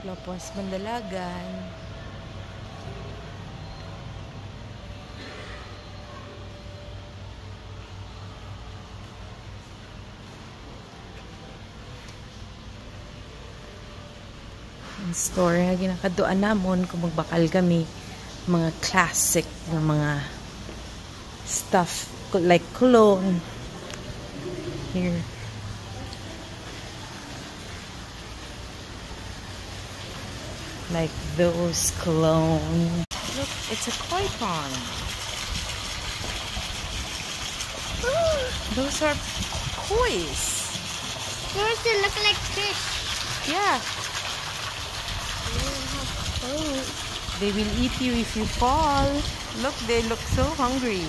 Lapuas Mandalagan. Ang store nga ginakaduan namon kung magbakal kami, mga classic na mga stuff like cologne. Here. Like those cologne. Look, it's a koi pond. Those are kois. Yours they look like fish. Yeah. They will eat you if you fall. Look, they look so hungry.